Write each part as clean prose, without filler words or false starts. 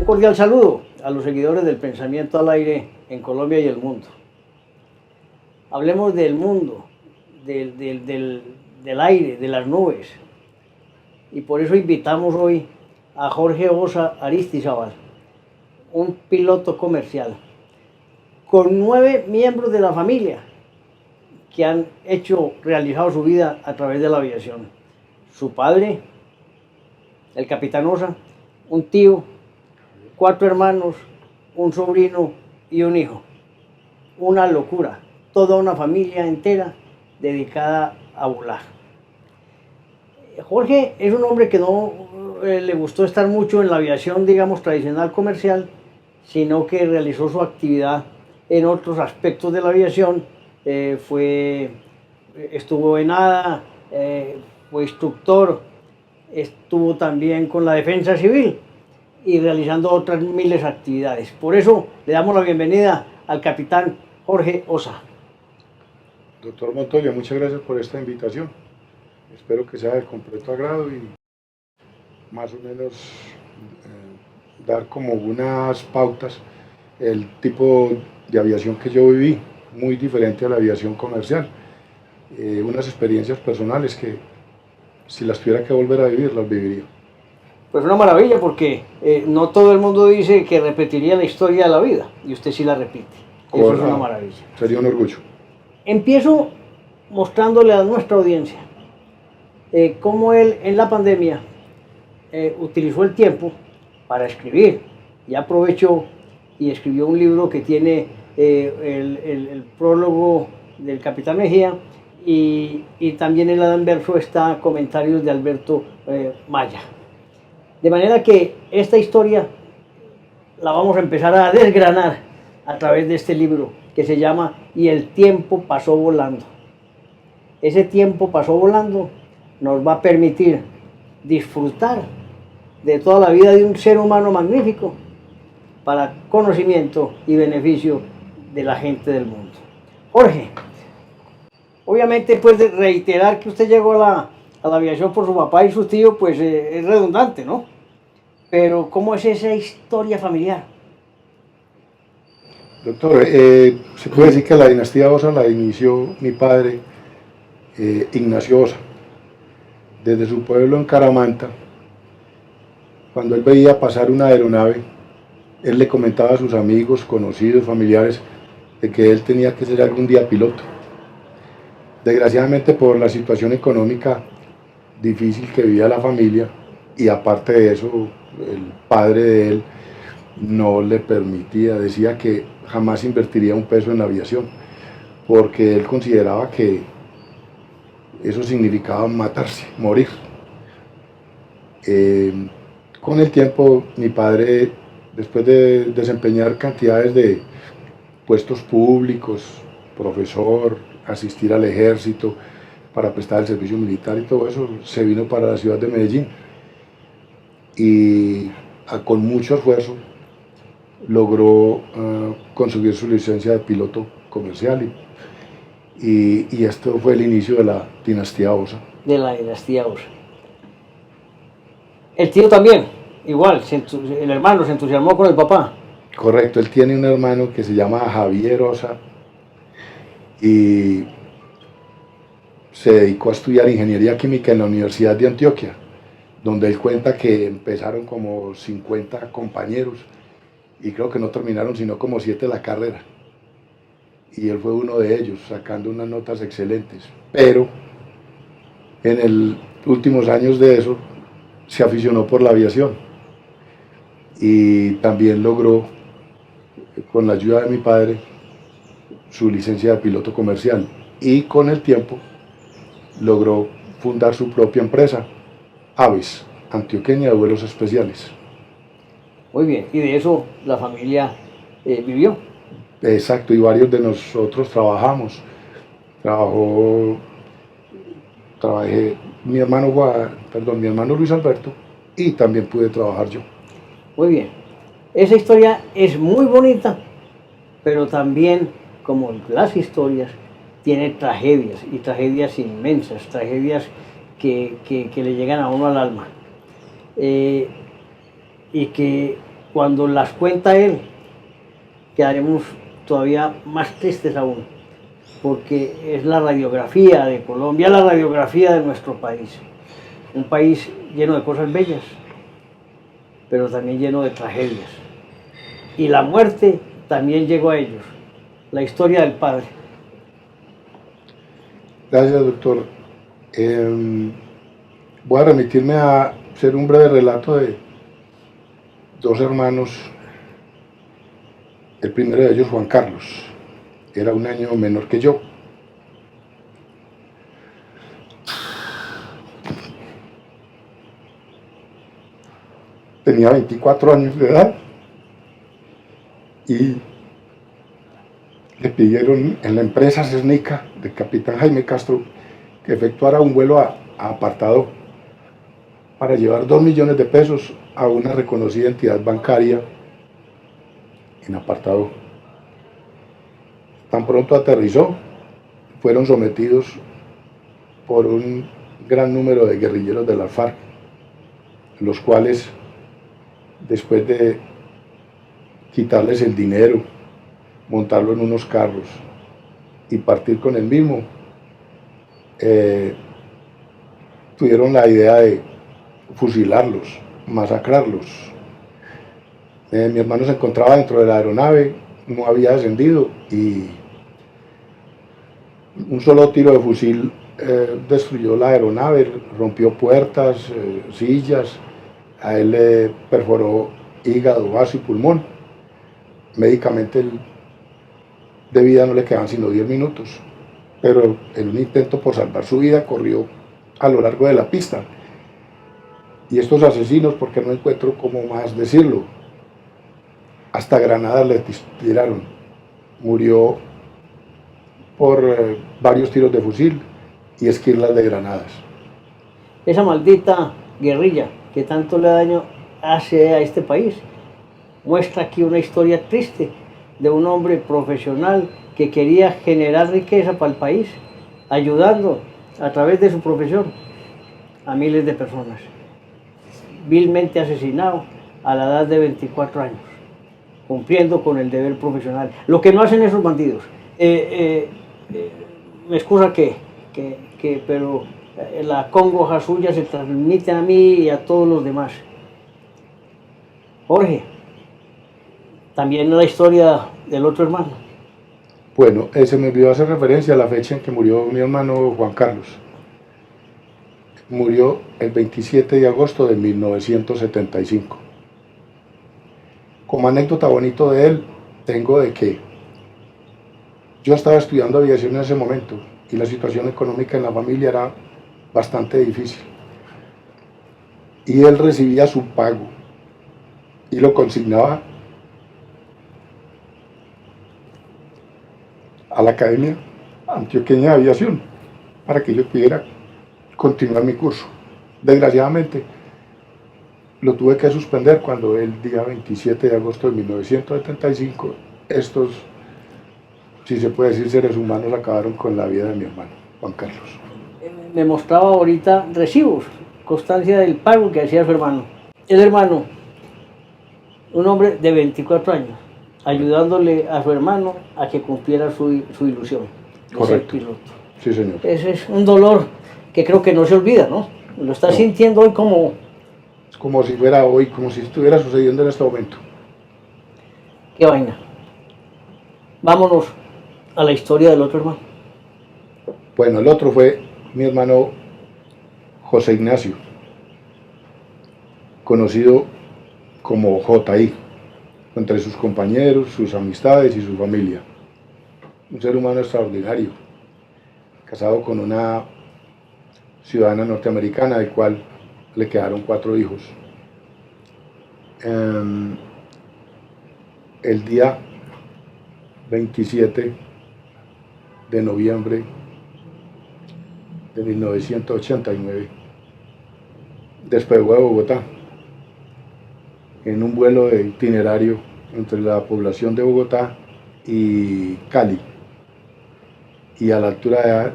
cordial saludo a los seguidores del pensamiento al aire en Colombia y el mundo. Hablemos del mundo, del aire, de las nubes. Y por eso invitamos hoy a Jorge Osa Aristizábal, un piloto comercial, con 9 miembros de la familia que han realizado su vida a través de la aviación. Su padre, el capitán Osa, un tío, 4 hermanos, un sobrino y un hijo. Una locura, toda una familia entera dedicada a volar. Jorge es un hombre que no le gustó estar mucho en la aviación, digamos, tradicional comercial, sino que realizó su actividad en otros aspectos de la aviación. Estuvo en ADA, fue instructor, estuvo también con la defensa civil y realizando otras miles de actividades. Por eso le damos la bienvenida al capitán Jorge Osa. Doctor Montoya, muchas gracias por esta invitación. Espero que sea de completo agrado y más o menos dar como unas pautas el tipo de aviación que yo viví, muy diferente a la aviación comercial. Unas experiencias personales que si las tuviera que volver a vivir, las viviría. Pues una maravilla, porque no todo el mundo dice que repetiría la historia de la vida, y usted sí la repite. Eso es una maravilla. Sería un orgullo. Empiezo mostrándole a nuestra audiencia cómo él en la pandemia utilizó el tiempo para escribir, y aprovechó y escribió un libro que tiene el prólogo del capitán Mejía, y también en el anverso está comentarios de Alberto Maya. De manera que esta historia la vamos a empezar a desgranar a través de este libro que se llama Y el tiempo pasó volando. Ese tiempo pasó volando nos va a permitir disfrutar de toda la vida de un ser humano magnífico para conocimiento y beneficio de la gente del mundo. Jorge, obviamente pues de reiterar que usted llegó a la aviación por su papá y su tío, pues es redundante, ¿no? Pero ¿cómo es esa historia familiar? Doctor, se puede decir que la dinastía Osa la inició mi padre, Ignacio Osa, desde su pueblo en Caramanta. Cuando él veía pasar una aeronave, él le comentaba a sus amigos, conocidos, familiares, de que él tenía que ser algún día piloto. Desgraciadamente, por la situación económica difícil que vivía la familia, y aparte de eso, el padre de él no le permitía, decía que jamás invertiría un peso en la aviación, porque él consideraba que eso significaba matarse, morir. Con el tiempo, mi padre, después de desempeñar cantidades de puestos públicos, profesor, asistir al ejército, para prestar el servicio militar y todo eso, se vino para la ciudad de Medellín y con mucho esfuerzo logró conseguir su licencia de piloto comercial y esto fue el inicio de la dinastía Osa. De la dinastía Osa. El tío también, igual, el hermano se entusiasmó con el papá. Correcto, él tiene un hermano que se llama Javier Osa y se dedicó a estudiar ingeniería química en la Universidad de Antioquia, donde él cuenta que empezaron como 50 compañeros y creo que no terminaron sino como 7 la carrera. Y él fue uno de ellos, sacando unas notas excelentes. Pero en los últimos años de eso, se aficionó por la aviación y también logró, con la ayuda de mi padre, su licencia de piloto comercial, y con el tiempo logró fundar su propia empresa, Aves, Antioqueña de Vuelos Especiales. Muy bien, y de eso la familia vivió. Exacto, y varios de nosotros trabajamos. Trabajé mi hermano Luis Alberto, y también pude trabajar yo. Muy bien. Esa historia es muy bonita, pero también, como las historias, tiene tragedias, y tragedias inmensas, tragedias que le llegan a uno al alma. Y que cuando las cuenta él, quedaremos todavía más tristes aún, porque es la radiografía de Colombia, la radiografía de nuestro país. Un país lleno de cosas bellas, pero también lleno de tragedias. Y la muerte también llegó a ellos. La historia del padre. Gracias, doctor. Voy a remitirme a hacer un breve relato de dos hermanos. El primero de ellos, Juan Carlos, era un año menor que yo. Tenía 24 años de edad y le pidieron en la empresa Cernica del capitán Jaime Castro que efectuara un vuelo a Apartado para llevar 2 millones de pesos a una reconocida entidad bancaria en Apartado. Tan pronto aterrizó, fueron sometidos por un gran número de guerrilleros de la FARC, los cuales, después de quitarles el dinero, montarlo en unos carros y partir con el mismo, tuvieron la idea de fusilarlos, masacrarlos. Mi hermano se encontraba dentro de la aeronave, no había descendido y un solo tiro de fusil destruyó la aeronave, rompió puertas, sillas, a él le perforó hígado, vaso y pulmón. Médicamente de vida no le quedaban sino 10 minutos, pero en un intento por salvar su vida corrió a lo largo de la pista. Y estos asesinos, porque no encuentro cómo más decirlo, hasta granadas le tiraron. Murió por varios tiros de fusil y esquirlas de granadas. Esa maldita guerrilla que tanto le daño hace a este país muestra aquí una historia triste de un hombre profesional que quería generar riqueza para el país, ayudando a través de su profesión a miles de personas. Vilmente asesinado a la edad de 24 años, cumpliendo con el deber profesional. Lo que no hacen esos bandidos. Me excusa pero la congoja suya se transmite a mí y a todos los demás. Jorge, también la historia del otro hermano. Bueno, se me olvidó hacer referencia a la fecha en que murió mi hermano Juan Carlos. Murió el 27 de agosto de 1975. Como anécdota bonito de él, tengo de que yo estaba estudiando aviación en ese momento y la situación económica en la familia era bastante difícil. Y él recibía su pago y lo consignaba a la Academia Antioqueña de Aviación para que yo pudiera continuar mi curso. Desgraciadamente lo tuve que suspender cuando el día 27 de agosto de 1975 estos, si se puede decir, seres humanos acabaron con la vida de mi hermano Juan Carlos. Me mostraba ahorita recibos, constancia del pago que hacía su hermano. El hermano, un hombre de 24 años, ayudándole a su hermano a que cumpliera su ilusión de Correcto. ser piloto. Sí, señor. Ese es un dolor que creo que no se olvida, ¿no? Lo está sintiendo hoy como si fuera hoy, como si estuviera sucediendo en este momento. qué vaina. Vámonos a la historia del otro hermano. Bueno, el otro fue mi hermano José Ignacio, conocido como JI, entre sus compañeros, sus amistades y su familia. Un ser humano extraordinario, casado con una ciudadana norteamericana, del cual le quedaron 4 hijos. El día 27 de noviembre de 1989 despegó de Bogotá en un vuelo de itinerario entre la población de Bogotá y Cali, y a la altura de la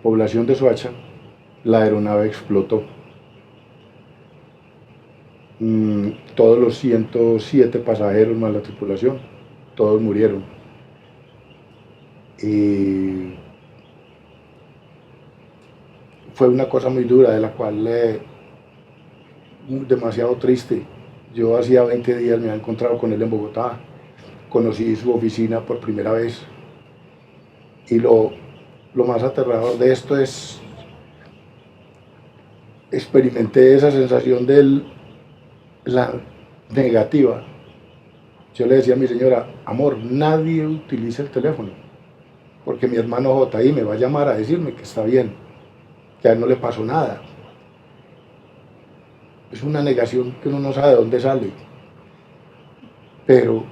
población de Soacha la aeronave explotó. Todos los 107 pasajeros más la tripulación, todos murieron. Y fue una cosa muy dura, de la cual demasiado triste. Yo hacía 20 días me había encontrado con él en Bogotá, conocí su oficina por primera vez, y lo más aterrador de esto es, experimenté esa sensación de la negativa. Yo le decía a mi señora, amor, nadie utiliza el teléfono, porque mi hermano JI me va a llamar a decirme que está bien, que a él no le pasó nada. Es una negación que uno no sabe de dónde sale, pero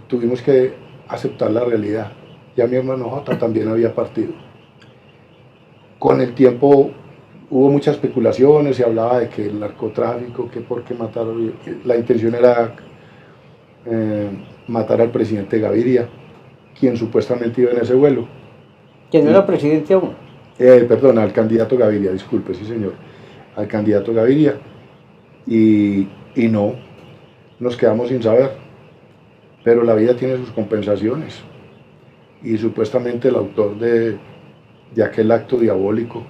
tuvimos que aceptar la realidad. Ya mi hermano J también había partido. Con el tiempo hubo muchas especulaciones, se hablaba de que el narcotráfico, que por qué mataron, la intención era matar al presidente Gaviria, quien supuestamente iba en ese vuelo. Que no era presidente aún. Perdón, al candidato Gaviria, disculpe, sí señor, al candidato Gaviria, y no, nos quedamos sin saber, pero la vida tiene sus compensaciones, y supuestamente el autor de aquel acto diabólico,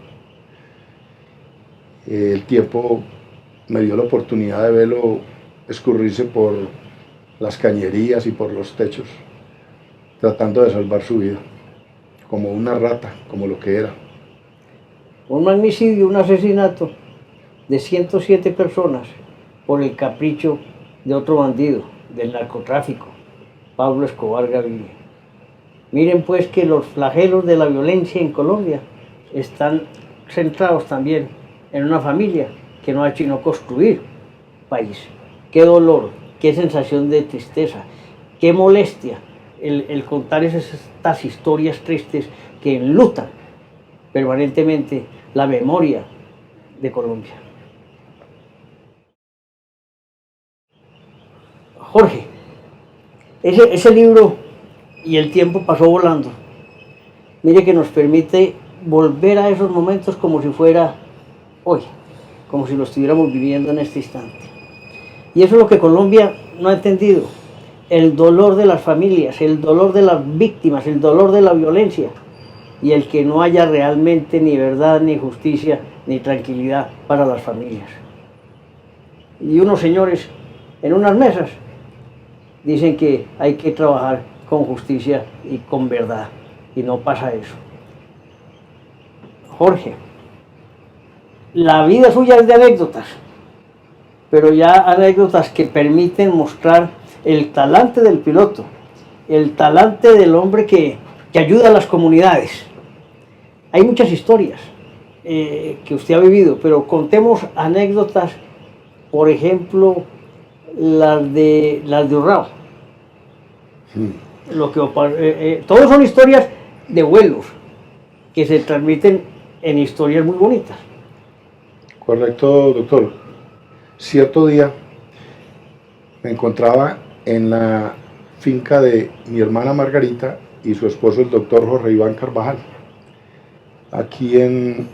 el tiempo me dio la oportunidad de verlo escurrirse por las cañerías y por los techos, tratando de salvar su vida, como una rata, como lo que era. Un magnicidio, un asesinato de 107 personas por el capricho de otro bandido, del narcotráfico, Pablo Escobar Gaviria. Miren pues que los flagelos de la violencia en Colombia están centrados también en una familia que no ha hecho sino construir país. Qué dolor, qué sensación de tristeza, qué molestia el contar estas historias tristes que enlutan permanentemente la memoria de Colombia. Jorge, ese libro y el tiempo pasó volando. Mire que nos permite volver a esos momentos como si fuera hoy, como si lo estuviéramos viviendo en este instante. Y eso es lo que Colombia no ha entendido, el dolor de las familias, el dolor de las víctimas, el dolor de la violencia, y el que no haya realmente ni verdad, ni justicia, ni tranquilidad para las familias. Y unos señores en unas mesas dicen que hay que trabajar con justicia y con verdad, y no pasa eso. Jorge, la vida suya es de anécdotas, pero ya anécdotas que permiten mostrar el talante del piloto, el talante del hombre que ayuda a las comunidades. Hay muchas historias que usted ha vivido, pero contemos anécdotas, por ejemplo, las de Urrao. Lo que, todos son historias de vuelos que se transmiten en historias muy bonitas. Correcto, doctor. Cierto día me encontraba en la finca de mi hermana Margarita y su esposo, el doctor Jorge Iván Carvajal, aquí en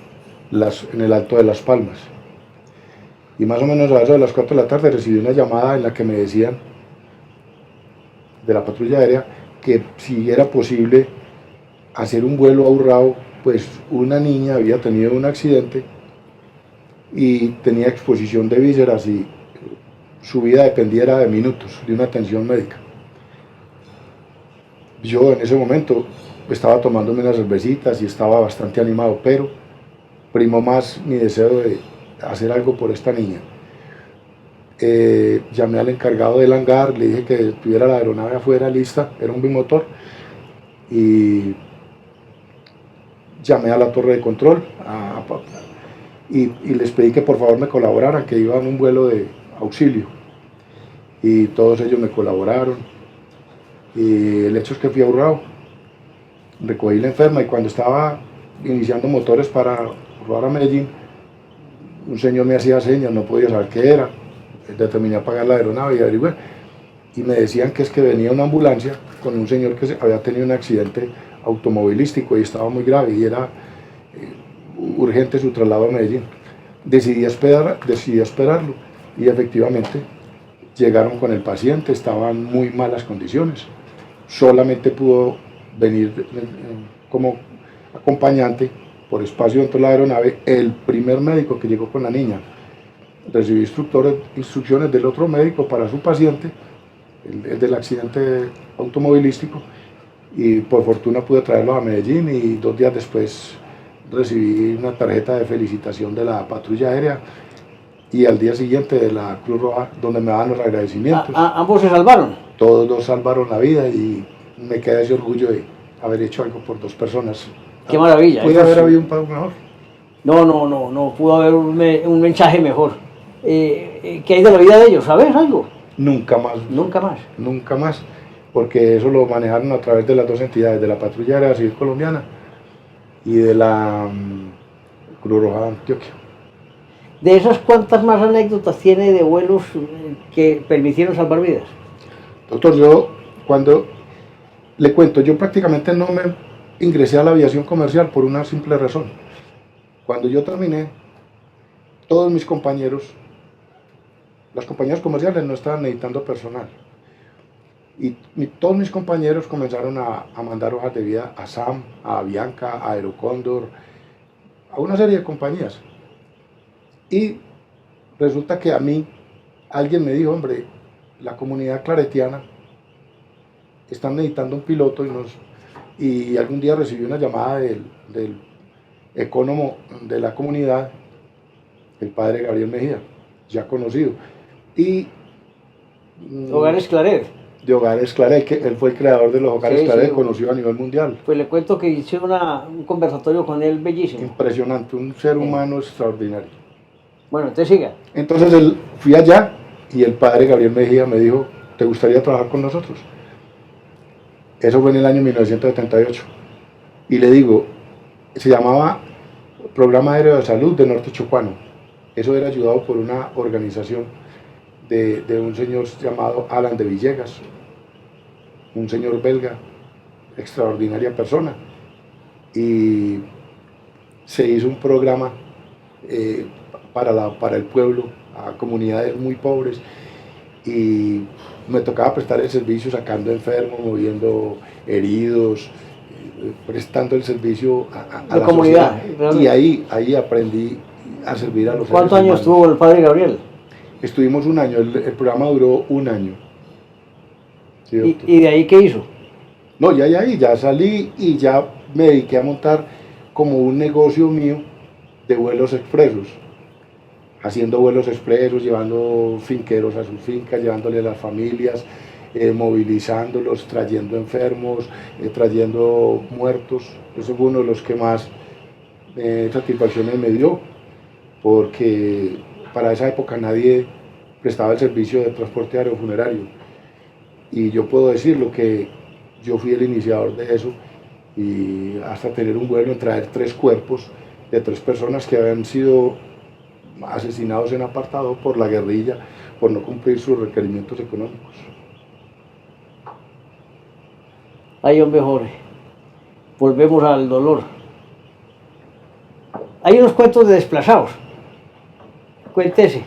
el Alto de Las Palmas. Y más o menos a eso de las 4 de la tarde recibí una llamada en la que me decían, de la patrulla aérea, que si era posible hacer un vuelo a Urrao, pues una niña había tenido un accidente y tenía exposición de vísceras y su vida dependiera de minutos de una atención médica. Yo en ese momento estaba tomándome unas cervecitas y estaba bastante animado, pero primó más mi deseo de hacer algo por esta niña. Llamé al encargado del hangar, le dije que tuviera la aeronave afuera lista, era un bimotor, y llamé a la torre de control y les pedí que por favor me colaboraran, que iba en un vuelo de auxilio, y todos ellos me colaboraron. Y el hecho es que fui a Urrao, recogí la enferma, y cuando estaba iniciando motores para rodar a Medellín, un señor me hacía señas, no podía saber qué era, determiné a pagar la aeronave y averigué, y me decían que es que venía una ambulancia con un señor que había tenido un accidente automovilístico y estaba muy grave y era urgente su traslado a Medellín. Decidí esperarlo, y efectivamente llegaron con el paciente, estaba en muy malas condiciones, solamente pudo venir como acompañante por espacio dentro de la aeronave el primer médico que llegó con la niña. Recibió instrucciones del otro médico para su paciente, el del accidente automovilístico, y por fortuna pude traerlo a Medellín, y 2 días después recibí una tarjeta de felicitación de la patrulla aérea y al día siguiente de la Cruz Roja, donde me daban los agradecimientos. ¿Ambos se salvaron? Todos dos salvaron la vida y me queda ese orgullo de haber hecho algo por 2 personas. Qué maravilla. ¿Puede haber habido un pago mejor? No pudo haber un mensaje mejor. ¿Qué hay de la vida de ellos? ¿Sabes algo? Nunca más. Nunca más. Nunca más, porque eso lo manejaron a través de las 2 entidades, de la Patrulla Aérea Civil Colombiana y de la Cruz Roja de Antioquia. ¿De esas cuántas más anécdotas tiene de vuelos que permitieron salvar vidas? Doctor, yo cuando le cuento, yo prácticamente no me ingresé a la aviación comercial por una simple razón. Cuando yo terminé, todos mis compañeros, las compañías comerciales no estaban necesitando personal. Y todos mis compañeros comenzaron a mandar hojas de vida a SAM, a Avianca, a Aerocóndor, a una serie de compañías. Y resulta que a mí alguien me dijo, hombre, la comunidad claretiana están necesitando un piloto, y algún día recibí una llamada del ecónomo de la comunidad, el padre Gabriel Mejía, ya conocido. Y Hogares Claret. De Hogares Claret, que él fue el creador de los Hogares Claret, conocido a nivel mundial. Pues le cuento que hice un conversatorio con él bellísimo. Impresionante, un ser humano extraordinario. Bueno, entonces siga. Entonces fui allá y el padre Gabriel Mejía me dijo, ¿te gustaría trabajar con nosotros? Eso fue en el año 1978. Y le digo, se llamaba Programa Aéreo de Salud de Norte Chocuano. Eso era ayudado por una organización de un señor llamado Alan de Villegas, un señor belga, extraordinaria persona. Y se hizo un programa para el pueblo, a comunidades muy pobres, y me tocaba prestar el servicio sacando enfermos, moviendo heridos, prestando el servicio a la comunidad. Sociedad. Y ahí aprendí a servir a los seres ¿Cuántos años humanos. estuvo el padre Gabriel? Estuvimos 1 año, el programa duró 1 año. Sí, ¿Y de ahí qué hizo? No, ya salí y ya me dediqué a montar como un negocio mío de vuelos expresos, haciendo vuelos expresos, llevando finqueros a sus fincas, llevándole a las familias, movilizándolos, trayendo enfermos, trayendo muertos. Eso fue uno de los que más satisfacciones me dio, porque para esa época nadie prestaba el servicio de transporte aerofunerario, y yo puedo decirlo que yo fui el iniciador de eso, y hasta tener un vuelo en traer 3 cuerpos de 3 personas que habían sido asesinados en apartado por la guerrilla por no cumplir sus requerimientos económicos. Ay, hombre, Jorge, volvemos al dolor. Hay unos cuentos de desplazados. Cuéntese.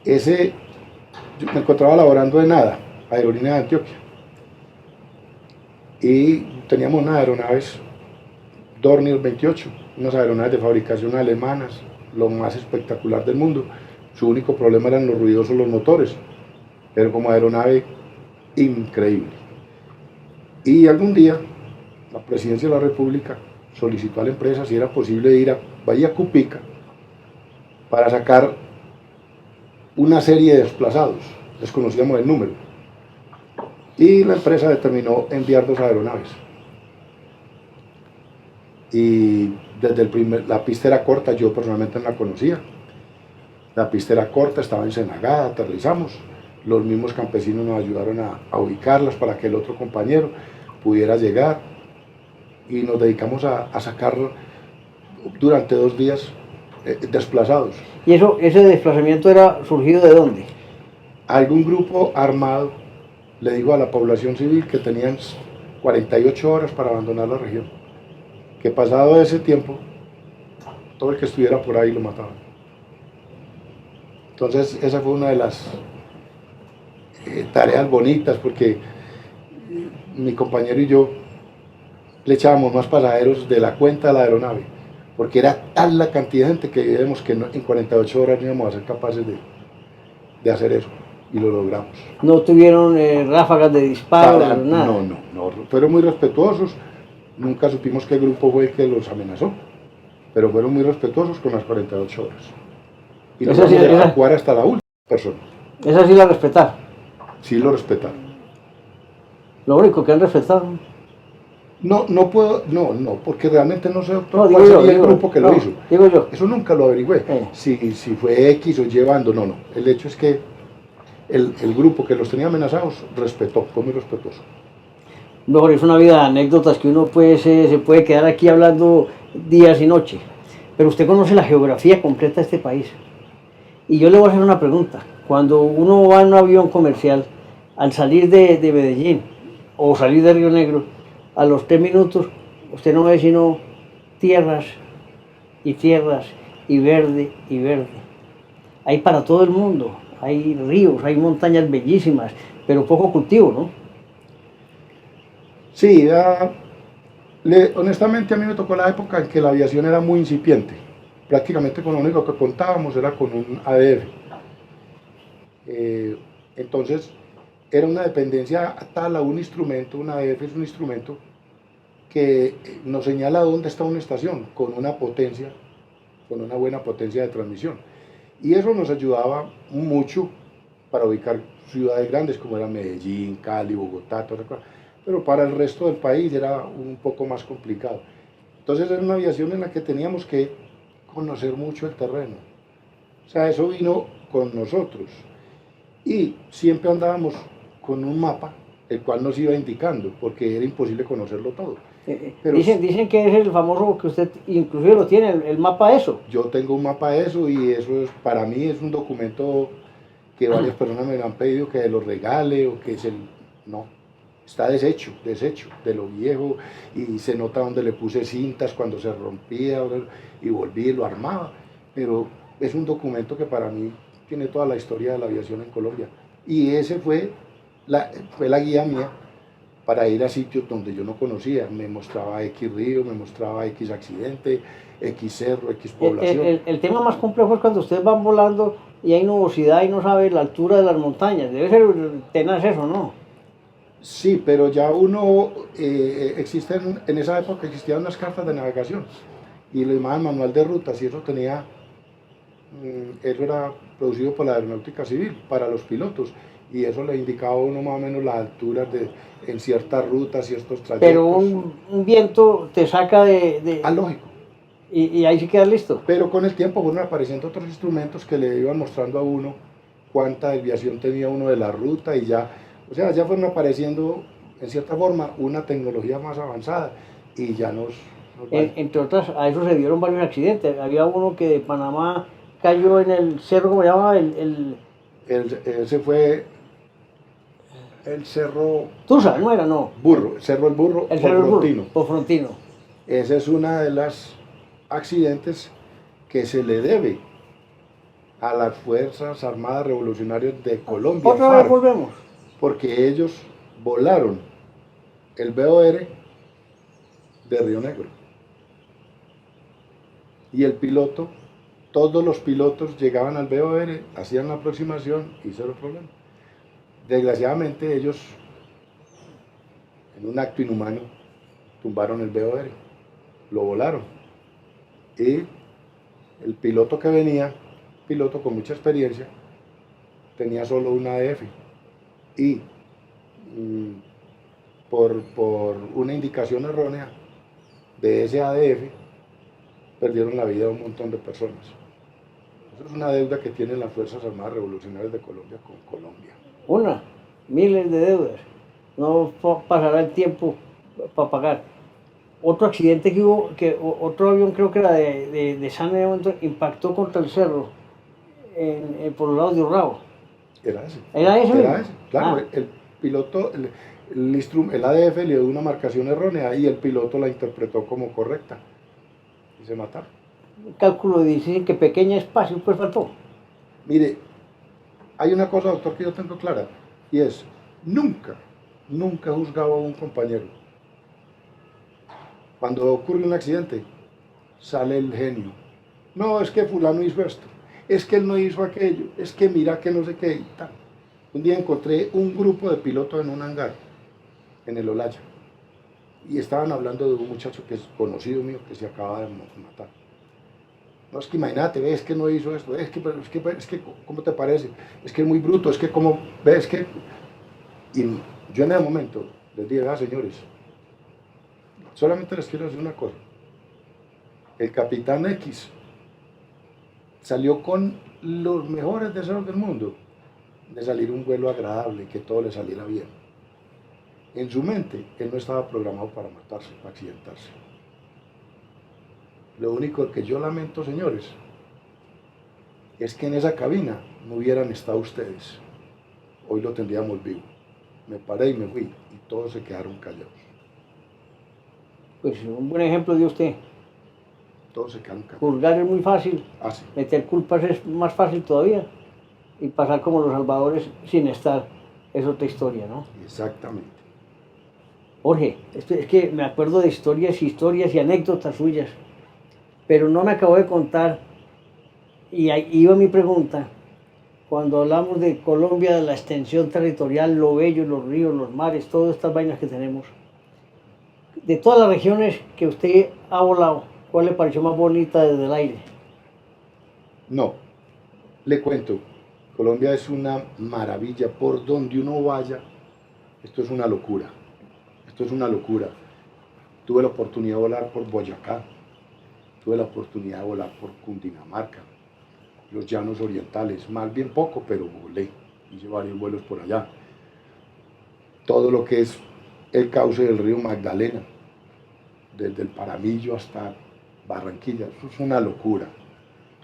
Yo me encontraba laborando en ADA, Aerolínea de Antioquia, y teníamos unas aeronaves Dornier 28, unas aeronaves de fabricación alemanas, lo más espectacular del mundo. Su único problema eran los ruidosos los motores, pero como aeronave increíble. Y algún día la Presidencia de la República solicitó a la empresa si era posible ir a Bahía Cupica para sacar una serie de desplazados, desconocíamos el número, y la empresa determinó enviar 2 aeronaves. Y desde la pista era corta, yo personalmente no la conocía. La pista era corta, estaba encenagada, aterrizamos. Los mismos campesinos nos ayudaron a ubicarlas para que el otro compañero pudiera llegar, y nos dedicamos a sacar durante 2 días desplazados. ¿Y ese desplazamiento era surgido de dónde? Algún grupo armado le dijo a la población civil que tenían 48 horas para abandonar la región, que pasado ese tiempo todo el que estuviera por ahí lo mataban. Entonces esa fue una de las tareas bonitas, porque mi compañero y yo le echábamos más pasajeros de la cuenta a la aeronave, porque era tal la cantidad de gente que vimos que en 48 horas no íbamos a ser capaces de hacer eso, y lo logramos. ¿No tuvieron ráfagas de disparo, nada? No, fueron muy respetuosos, nunca supimos qué grupo fue el que los amenazó, pero fueron muy respetuosos con las 48 horas. Y logramos evacuar hasta la última persona. Esa sí la respetaron. Sí lo respetaron. Lo único que han respetado. No puedo, porque realmente no sé cuál sería el grupo que lo hizo. Digo yo. Eso nunca lo averigüé. Si fue X o Y bando, no. El hecho es que el grupo que los tenía amenazados respetó, fue muy respetuoso. Mejor, es una vida de anécdotas que uno se puede quedar aquí hablando días y noches. Pero usted conoce la geografía completa de este país. Y yo le voy a hacer una pregunta. Cuando uno va en un avión comercial, al salir de Medellín o salir de Río Negro, a los 3 minutos, usted no ve sino tierras y tierras y verde y verde. Hay para todo el mundo, hay ríos, hay montañas bellísimas, pero poco cultivo, ¿no? Sí, honestamente a mí me tocó la época en que la aviación era muy incipiente. Prácticamente con lo único que contábamos era con un ADF. Entonces era una dependencia tal a un instrumento, un ADF es un instrumento que nos señala dónde está una estación con una potencia, con una buena potencia de transmisión. Y eso nos ayudaba mucho para ubicar ciudades grandes como era Medellín, Cali, Bogotá, todo eso. Pero para el resto del país era un poco más complicado. Entonces era una aviación en la que teníamos que conocer mucho el terreno. O sea, eso vino con nosotros. Y siempre andábamos con un mapa, el cual nos iba indicando, porque era imposible conocerlo todo. Pero dicen que es el famoso que usted inclusive lo tiene, el mapa ESO. Yo tengo un mapa ESO y eso es, para mí es un documento que varias personas me han pedido que lo regale o que no, está deshecho de lo viejo, y se nota donde le puse cintas cuando se rompía y volví y lo armaba, pero es un documento que para mí tiene toda la historia de la aviación en Colombia, y ese fue la guía mía para ir a sitios donde yo no conocía. Me mostraba X río, me mostraba X accidente, X cerro, X población. El tema más complejo es cuando ustedes van volando y hay nubosidad y no sabe la altura de las montañas. Debe ser tenaz eso, ¿no? Sí, pero ya en esa época existían unas cartas de navegación y lo llamaban manual de rutas, y eso era producido por la Aeronáutica Civil para los pilotos, y eso le indicaba a uno más o menos las alturas en ciertas rutas, ciertos trayectos. Pero un viento te saca de... lógico. Y ahí sí queda listo. Pero con el tiempo fueron apareciendo otros instrumentos que le iban mostrando a uno cuánta desviación tenía uno de la ruta, y ya fueron apareciendo en cierta forma una tecnología más avanzada, y ya entre otras, a eso se dieron varios accidentes. Había uno que de Panamá cayó en el cerro, ¿cómo se llama? Ese fue el cerro... Tusa, ¿no era? No. El cerro El Burro, por Frontino. Ese es una de las accidentes que se le debe a las Fuerzas Armadas Revolucionarias de Colombia. Otra vez volvemos. Porque ellos volaron el BOR de Río Negro. Y el piloto, todos los pilotos llegaban al BOR, hacían la aproximación y cero problema. Desgraciadamente ellos, en un acto inhumano, tumbaron el BOR, lo volaron. Y el piloto que venía, piloto con mucha experiencia, tenía solo un ADF. Y por una indicación errónea de ese ADF, perdieron la vida un montón de personas. Eso es una deuda que tienen las Fuerzas Armadas Revolucionarias de Colombia con Colombia. Miles de deudas. No pasará el tiempo para pagar. Otro accidente que hubo, otro avión, creo que era de San Leandro, impactó contra el cerro por los lados de Urrao. Era ese. ¿Era ese? Claro, el piloto, el ADF le dio una marcación errónea y el piloto la interpretó como correcta y se mataron. Un cálculo dicen que pequeño espacio pues faltó. Mire, hay una cosa, doctor, que yo tengo clara, y es, nunca, nunca he juzgado a un compañero. Cuando ocurre un accidente, sale el genio. No, es que fulano hizo esto, es que él no hizo aquello, es que mira que no sé qué y tal. Un día encontré un grupo de pilotos en un hangar, en el Olaya, y estaban hablando de un muchacho que es conocido mío, que se acaba de matar. No, es que imagínate, es que no hizo esto, es que, ¿cómo te parece? Es que es muy bruto, es que como, ves que... Y yo en ese momento les dije, señores, solamente les quiero decir una cosa. El capitán X salió con los mejores deseos del mundo, de salir un vuelo agradable, que todo le saliera bien. En su mente, él no estaba programado para matarse, para accidentarse. Lo único que yo lamento, señores, es que en esa cabina no hubieran estado ustedes. Hoy lo tendríamos vivo. Me paré y me fui, y todos se quedaron callados. Pues un buen ejemplo de usted. Todos se quedaron callados. Juzgar es muy fácil, Sí. meter culpas es más fácil todavía. Y pasar como los salvadores sin estar es otra historia, ¿no? Exactamente. Jorge, es que me acuerdo de historias y anécdotas suyas, pero no me acabo de contar, y ahí iba mi pregunta, cuando hablamos de Colombia, de la extensión territorial, lo bello, los ríos, los mares, todas estas vainas que tenemos, de todas las regiones que usted ha volado, ¿cuál le pareció más bonita desde el aire? No, le cuento, Colombia es una maravilla, por donde uno vaya, esto es una locura, esto es una locura. Tuve la oportunidad de volar por Boyacá, tuve la oportunidad de volar por Cundinamarca, los llanos orientales, más bien poco, pero volé, hice varios vuelos por allá. Todo lo que es el cauce del río Magdalena, desde el Paramillo hasta Barranquilla, eso es una locura.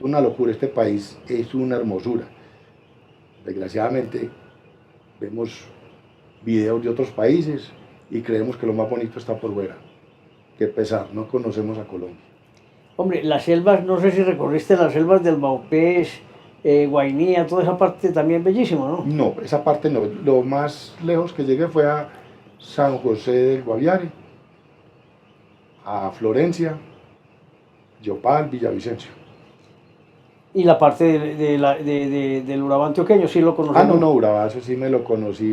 Una locura, este país es una hermosura. Desgraciadamente vemos videos de otros países y creemos que lo más bonito está por fuera. Qué pesar, no conocemos a Colombia. Hombre, las selvas, no sé si recorriste las selvas del Baupés, Guainía, toda esa parte también bellísimo, ¿no? No, esa parte no. Lo más lejos que llegué fue a San José del Guaviare, a Florencia, Yopal, Villavicencio. Y la parte del Urabá antioqueño, sí lo conocemos. No, Urabá, eso sí me lo conocí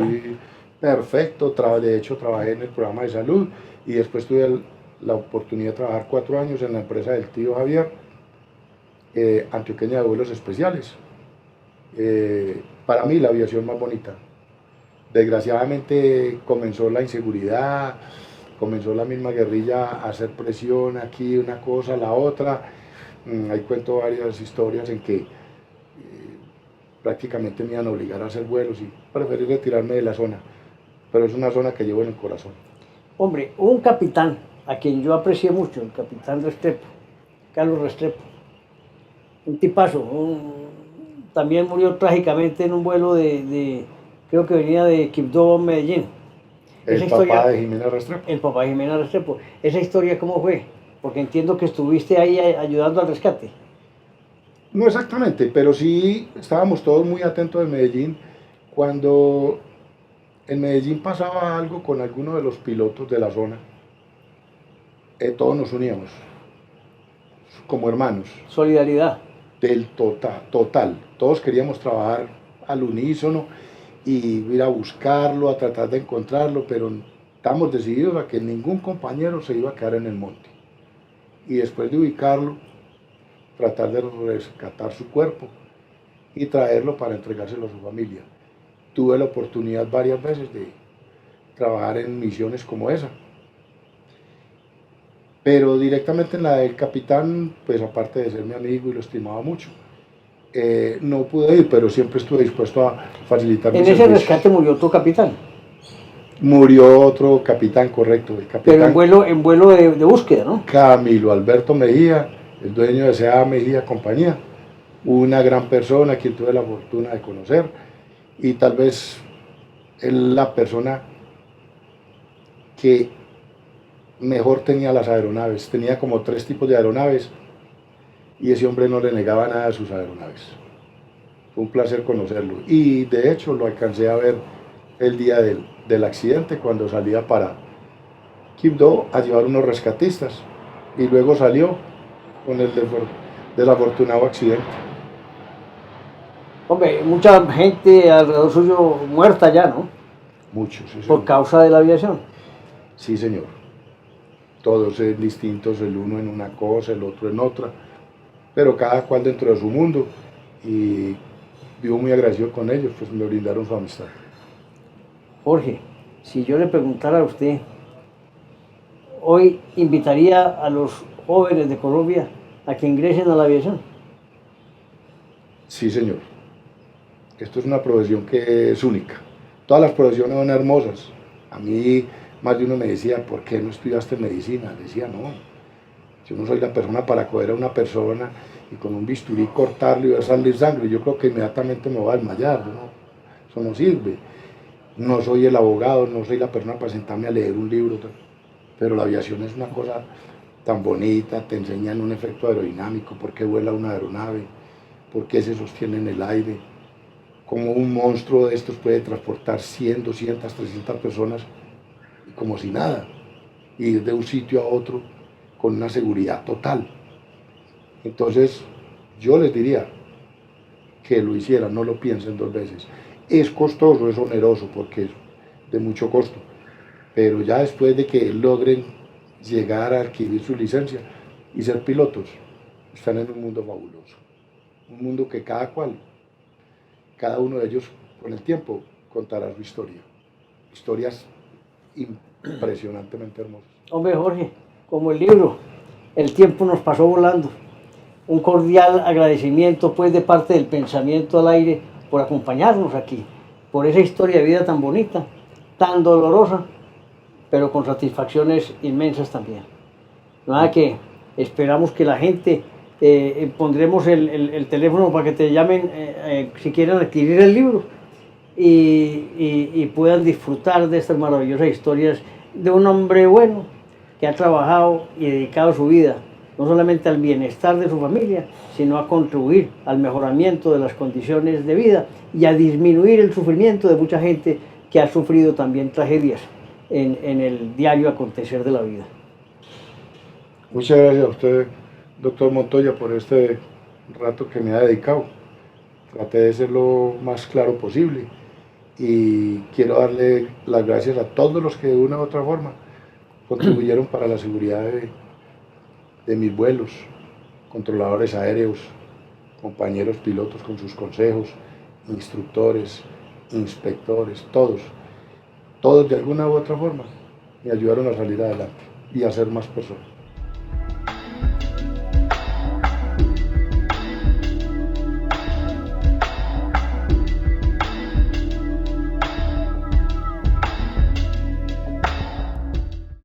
perfecto. De hecho, trabajé en el programa de salud y después tuve la oportunidad de trabajar 4 años en la empresa del tío Javier, antioqueña de vuelos especiales. Para mí la aviación más bonita. Desgraciadamente comenzó la inseguridad, comenzó la misma guerrilla a hacer presión aquí, una cosa, la otra. Ahí cuento varias historias en que prácticamente me iban a obligar a hacer vuelos y preferí retirarme de la zona, pero es una zona que llevo en el corazón. Hombre, un capitán a quien yo aprecié mucho, el capitán Restrepo, Carlos Restrepo, un tipazo, también murió trágicamente en un vuelo creo que venía de Quibdó a Medellín. El papá de Jimena Restrepo. El papá de Jimena Restrepo. ¿Esa historia cómo fue? Porque entiendo que estuviste ahí ayudando al rescate. No exactamente, pero sí estábamos todos muy atentos en Medellín. Cuando en Medellín pasaba algo con alguno de los pilotos de la zona, todos nos uníamos, como hermanos. Solidaridad. Del total. Todos queríamos trabajar al unísono y ir a buscarlo, a tratar de encontrarlo, pero estamos decididos a que ningún compañero se iba a quedar en el monte. Y después de ubicarlo, tratar de rescatar su cuerpo y traerlo para entregárselo a su familia. Tuve la oportunidad varias veces de trabajar en misiones como esa. Pero directamente en la del capitán, pues aparte de ser mi amigo y lo estimaba mucho, no pude ir, pero siempre estuve dispuesto a facilitar mis servicios. En ese rescate murió otro capitán. Murió otro capitán, correcto. El capitán, pero en vuelo de búsqueda, ¿no? Camilo Alberto Mejía, el dueño de SEA Mejía Compañía, una gran persona a quien tuve la fortuna de conocer y tal vez es la persona que mejor tenía las aeronaves. Tenía como 3 tipos de aeronaves y ese hombre no le negaba nada a sus aeronaves. Fue un placer conocerlo. Y de hecho lo alcancé a ver el día del accidente, cuando salía para Quibdó a llevar unos rescatistas. Y luego salió con el desafortunado accidente. Hombre, mucha gente alrededor suyo muerta ya, ¿no? Muchos, sí, Por señor. causa de la aviación. Sí, señor. Todos distintos, el uno en una cosa, el otro en otra, pero cada cual dentro de su mundo. Y vivo muy agradecido con ellos, pues me brindaron su amistad. Jorge, si yo le preguntara a usted, hoy invitaría a los jóvenes de Colombia a que ingresen a la aviación. Sí, señor. Esto es una profesión que es única. Todas las profesiones son hermosas. A mí más de uno me decía, ¿por qué no estudiaste medicina? Le decía, no, yo no soy la persona para coger a una persona y con un bisturí cortarle y ver salir sangre. Yo creo que inmediatamente me voy a desmayar, ¿no? Eso no sirve. No soy el abogado, no soy la persona para sentarme a leer un libro, pero la aviación es una cosa tan bonita, te enseñan un efecto aerodinámico, por qué vuela una aeronave, por qué se sostiene en el aire, cómo un monstruo de estos puede transportar 100, 200, 300 personas como si nada, y ir de un sitio a otro con una seguridad total. Entonces, yo les diría que lo hicieran, no lo piensen dos veces. Es costoso, es oneroso, porque es de mucho costo, pero ya después de que logren llegar a adquirir su licencia y ser pilotos, están en un mundo fabuloso, un mundo que cada uno de ellos con el tiempo contará su historia, historias impresionantemente hermosas. Hombre, Jorge, como el libro, el tiempo nos pasó volando. Un cordial agradecimiento, pues, de parte del Pensamiento al Aire por acompañarnos aquí, por esa historia de vida tan bonita, tan dolorosa, pero con satisfacciones inmensas también. Nada que esperamos que la gente, pondremos el teléfono para que te llamen si quieren adquirir el libro y puedan disfrutar de estas maravillosas historias de un hombre bueno que ha trabajado y dedicado su vida no solamente al bienestar de su familia, sino a contribuir al mejoramiento de las condiciones de vida y a disminuir el sufrimiento de mucha gente que ha sufrido también tragedias en el diario acontecer de la vida. Muchas gracias a usted, doctor Montoya, por este rato que me ha dedicado. Traté de ser lo más claro posible y quiero darle las gracias a todos los que de una u otra forma contribuyeron para la seguridad de mis vuelos, controladores aéreos, compañeros pilotos con sus consejos, instructores, inspectores, todos de alguna u otra forma me ayudaron a salir adelante y a ser más personas.